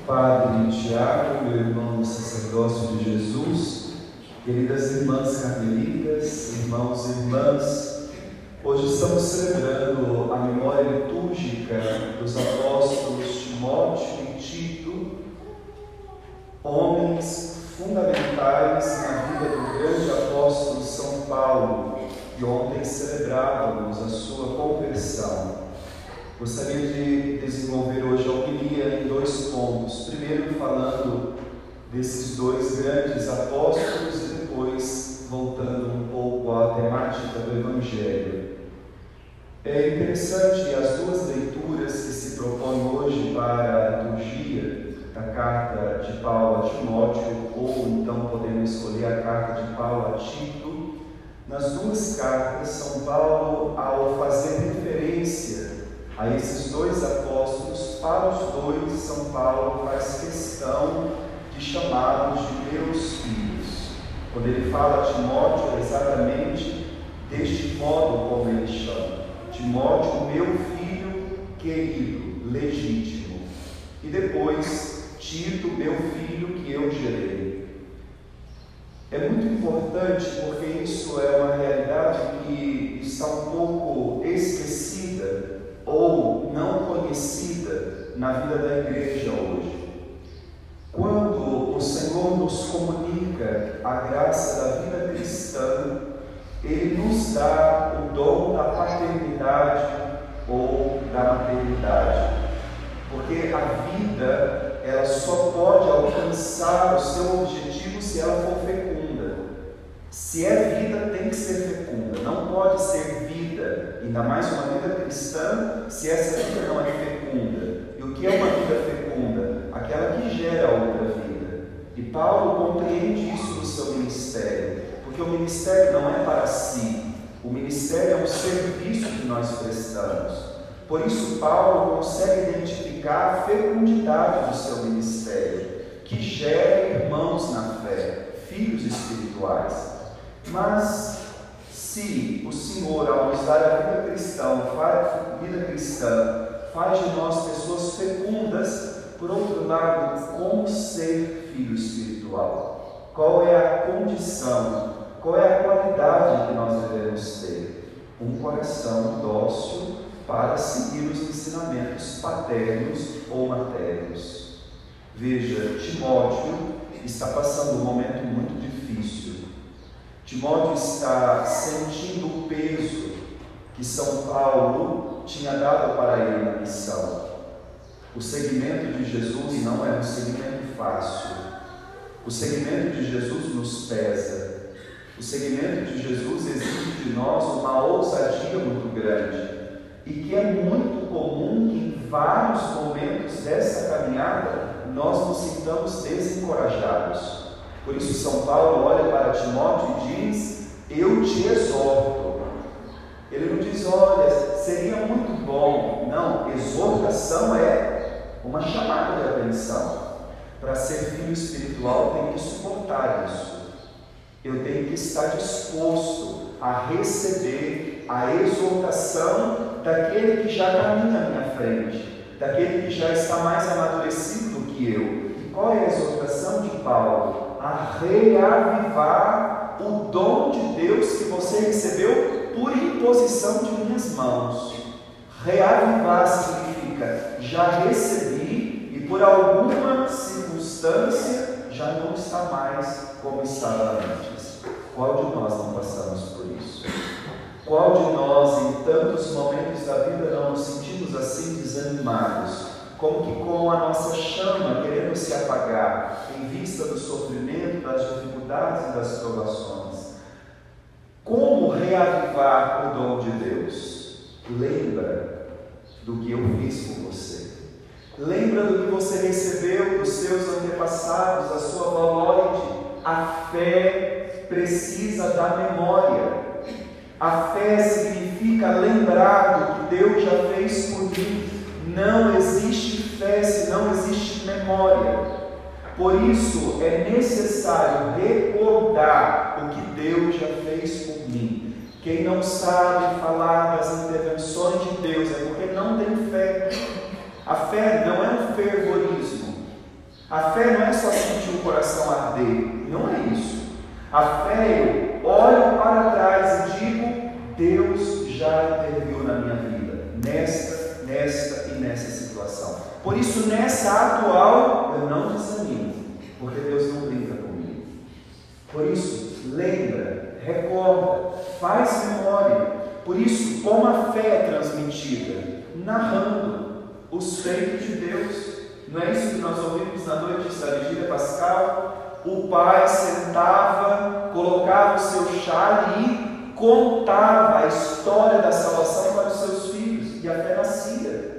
Padre Tiago, meu irmão no sacerdócio de Jesus, queridas irmãs carmelitas, irmãos e irmãs, hoje estamos celebrando a memória litúrgica dos apóstolos Timóteo e Tito, homens fundamentais na vida do grande apóstolo São Paulo, que ontem celebrávamos a sua conversão. Gostaria de desenvolver hoje a homilia em 2 pontos. Primeiro, falando desses 2 grandes apóstolos e depois voltando um pouco à temática do Evangelho. É interessante as 2 leituras que se propõem hoje para a liturgia da carta de Paulo a Timóteo, ou então podemos escolher a carta de Paulo a Tito. Nas 2 cartas, São Paulo, ao fazer referência a esses 2 apóstolos, para os 2, São Paulo faz questão de chamá-los de meus filhos. Quando ele fala a Timóteo, é exatamente deste modo como ele chama: Timóteo, meu filho querido, legítimo. E depois, Tito, meu filho que eu gerei. É muito importante porque isso é uma realidade que está um pouco esquecida ou não conhecida na vida da igreja hoje. Quando o Senhor nos comunica a graça da vida cristã, Ele nos dá o dom da paternidade ou da maternidade, porque a vida, ela só pode alcançar o seu objetivo se ela for fecunda. Se é vida, tem que ser fecunda, não pode ser vida, ainda mais uma vida cristã, se essa vida não é fecunda. E o que é uma vida fecunda? Aquela que gera outra vida. E Paulo compreende isso no seu ministério, porque o ministério não é para si, o ministério é um serviço que nós prestamos. Por isso Paulo consegue identificar a fecundidade do seu ministério, que gera irmãos na fé, filhos espirituais. Mas se o Senhor, ao nos dar a vida cristã, faz de nós pessoas fecundas, por outro lado, como ser filho espiritual? Qual é a condição, qual é a qualidade que nós devemos ter? Um coração dócil para seguir os ensinamentos paternos ou maternos. Veja, Timóteo está passando um momento muito difícil. Timóteo está sentindo o peso que São Paulo tinha dado para ele na missão. O seguimento de Jesus não é um seguimento fácil. O seguimento de Jesus nos pesa. O seguimento de Jesus exige de nós uma ousadia muito grande, e que é muito comum que em vários momentos dessa caminhada nós nos sintamos desencorajados. Por isso São Paulo olha para Timóteo e diz: eu te exorto. Ele não diz: olha, seria muito bom. Não, exortação é uma chamada de atenção. Para ser filho espiritual tem que suportar isso. Eu tenho que estar disposto a receber a exortação daquele que já caminha à minha frente, daquele que já está mais amadurecido do que eu. E qual é a exortação de Paulo? A reavivar o dom de Deus que você recebeu por imposição de minhas mãos. Reavivar significa: já recebi e por alguma circunstância já não está mais como estava antes. Qual de nós não passamos por isso? Qual de nós, em tantos momentos da vida, não nos sentimos assim desanimados? Como que com a nossa chama querendo se apagar em vista do sofrimento, das dificuldades e das provações. Como reavivar o dom de Deus? Lembra do que eu fiz por você. Lembra do que você recebeu dos seus antepassados, a sua valóide. A fé precisa da memória. A fé significa lembrar do que Deus já fez por mim. Não existe fé se não existe memória. Por isso é necessário recordar o que Deus já fez por mim. Quem não sabe falar das intervenções de Deus é porque não tem fé. A fé não é um fervorismo. é só sentir o coração arder, não é isso. A fé, eu olho para trás e digo: Deus já interviu na minha vida, nesta e nessa situação. Por isso, nessa atual, eu não desanimo, porque Deus não brinca comigo. Por isso, lembra, recorda, faz memória. Por isso, como a fé é transmitida? Narrando os feitos de Deus. Não é isso que nós ouvimos na noite da vigília pascal? O pai sentava, colocava o seu chale e contava a história da salvação para os seus filhos, e a fé nascia.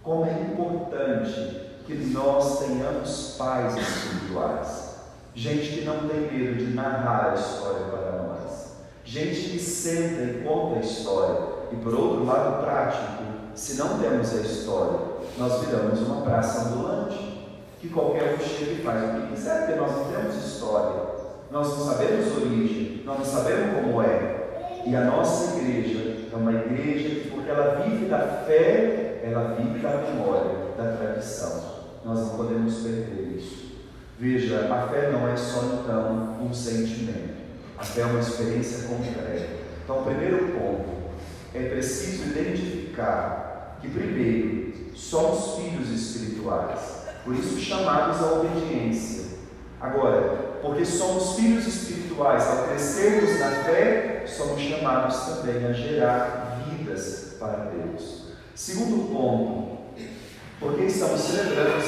Como é importante que nós tenhamos pais espirituais, gente que não tem medo de narrar a história para nós, gente que senta e conta a história. E por outro lado prático, se não temos a história, nós viramos uma praça ambulante, que qualquer um chega e faz o que quiser, porque nós não temos história, nós não sabemos origem, nós não sabemos como é. E a nossa igreja é uma igreja que, porque ela vive da fé, ela vive da memória, da tradição. Nós não podemos perder isso. Veja, a fé não é só então um sentimento, a fé é uma experiência concreta. Então, o primeiro ponto, é preciso identificar que, primeiro, somos filhos espirituais, por isso chamados à obediência. Agora, porque somos filhos espirituais, ao crescermos na fé, somos chamados também a gerar vidas para Deus. Segundo ponto, porque estamos celebrando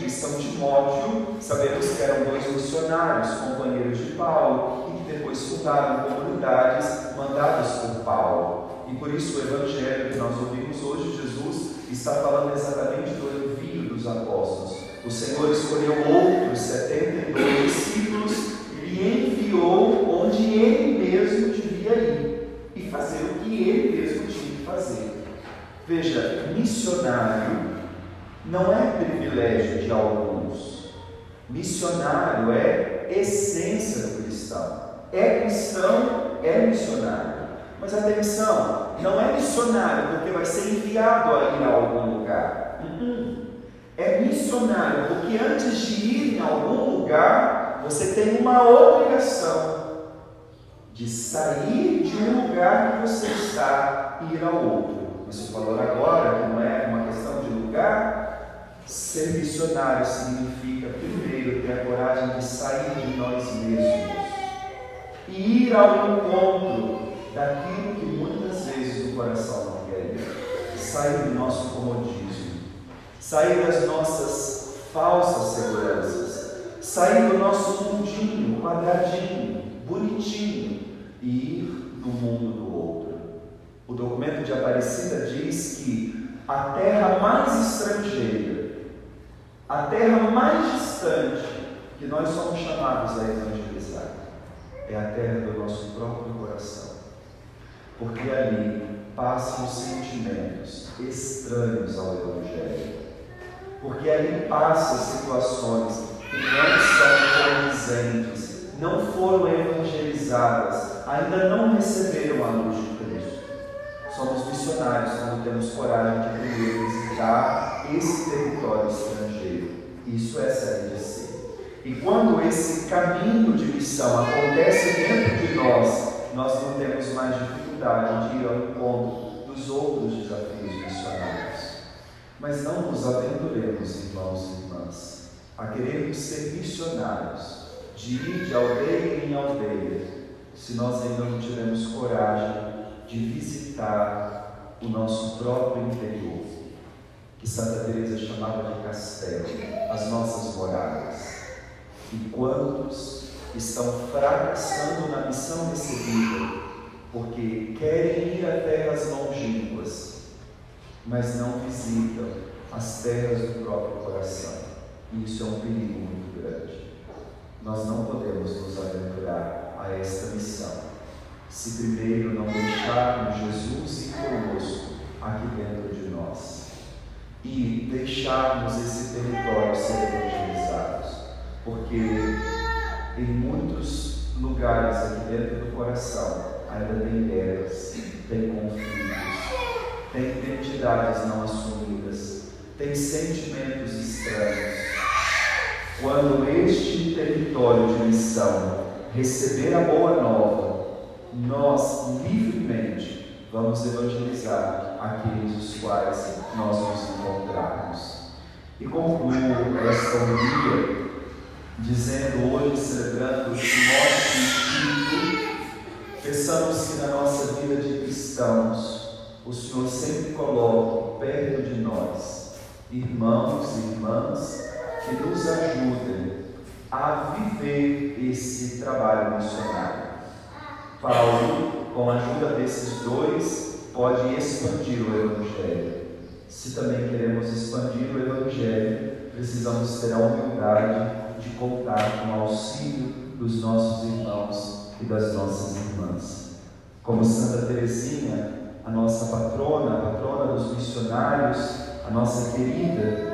São Timóteo, sabemos que eram 2 missionários, companheiros de Paulo, e que depois fundaram comunidades mandadas por Paulo. E por isso o Evangelho que nós ouvimos hoje, Jesus está falando exatamente do envio dos apóstolos. O Senhor escolheu outros 72 discípulos e enviou onde Ele mesmo devia ir e fazer o que Ele mesmo tinha que fazer. Veja, missionário não é privilégio de alguns. Missionário é essência do cristão. É cristão, é missionário. Mas atenção, não é missionário porque vai ser enviado a ir a algum lugar. É missionário porque antes de ir em algum lugar, você tem uma obrigação de sair de um lugar que você está e ir ao outro. Mas o valor agora, que não é uma questão de lugar, ser missionário significa, primeiro, ter a coragem de sair de nós mesmos e ir ao encontro daquilo que muitas vezes o coração não quer ir. Sair do nosso comodismo, sair das nossas falsas seguranças, sair do nosso mundinho, quadradinho, bonitinho, e ir no mundo do outro. O documento de Aparecida diz que a terra mais estrangeira, a terra mais distante que nós somos chamados a evangelizar, é a terra do nosso próprio coração. Porque ali passam sentimentos estranhos ao Evangelho. Porque ali passam situações que não são condizentes, não foram evangelizadas, ainda não receberam a luz de Cristo. Somos missionários quando temos coragem de primeiro visitar esse território estrangeiro. Isso é sair de si. E quando esse caminho de missão acontece dentro de nós não temos mais dificuldade de ir ao encontro dos outros desafios missionários. Mas não nos aventuremos, irmãos e irmãs, a querermos ser missionários, de ir de aldeia em aldeia, se nós ainda não tivermos coragem de visitar o nosso próprio interior, que Santa Teresa chamava de castelo, as nossas moradas. E quantos estão fracassando na missão recebida, porque querem ir a terras longínquas, mas não visitam as terras do próprio coração. E isso é um perigo muito grande. Nós não podemos nos aventurar a esta missão, se primeiro não deixarmos Jesus ir conosco aqui dentro de nós, e deixarmos esse território ser evangelizados, porque em muitos lugares aqui dentro do coração ainda tem guerras, tem conflitos, tem identidades não assumidas, tem sentimentos estranhos, quando este território de missão receber a boa nova, nós livremente vamos evangelizar aqueles os quais nós nos encontrarmos. E concluo esta homilia dizendo hoje, celebrando Timóteo e Tito, pensamos que na nossa vida de cristãos, o Senhor sempre coloca perto de nós irmãos e irmãs que nos ajudem a viver esse trabalho missionário. Paulo, com a ajuda desses dois, pode expandir o Evangelho. Se também queremos expandir o Evangelho, precisamos ter a humildade de contar com o auxílio dos nossos irmãos e das nossas irmãs. Como Santa Teresinha, a nossa patrona, a patrona dos missionários, a nossa querida,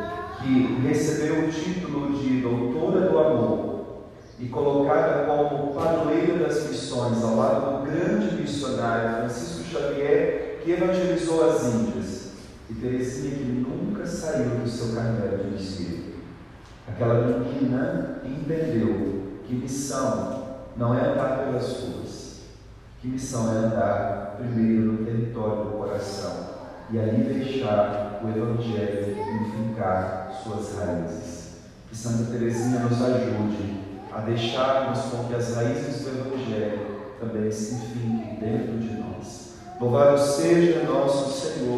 que recebeu o título de Doutora do Amor e colocada como padroeira das missões ao lado do grande missionário Francisco Xavier, que evangelizou as Índias, e Teresinha que nunca saiu do seu carnel de discípulo. Aquela menina entendeu que missão não é andar pelas ruas, que missão é andar primeiro no território do coração e ali deixar o Evangelho fincar suas raízes. Que Santa Teresinha nos ajude a deixarmos com que as raízes do Evangelho também se finquem dentro de nós. Louvado seja nosso Senhor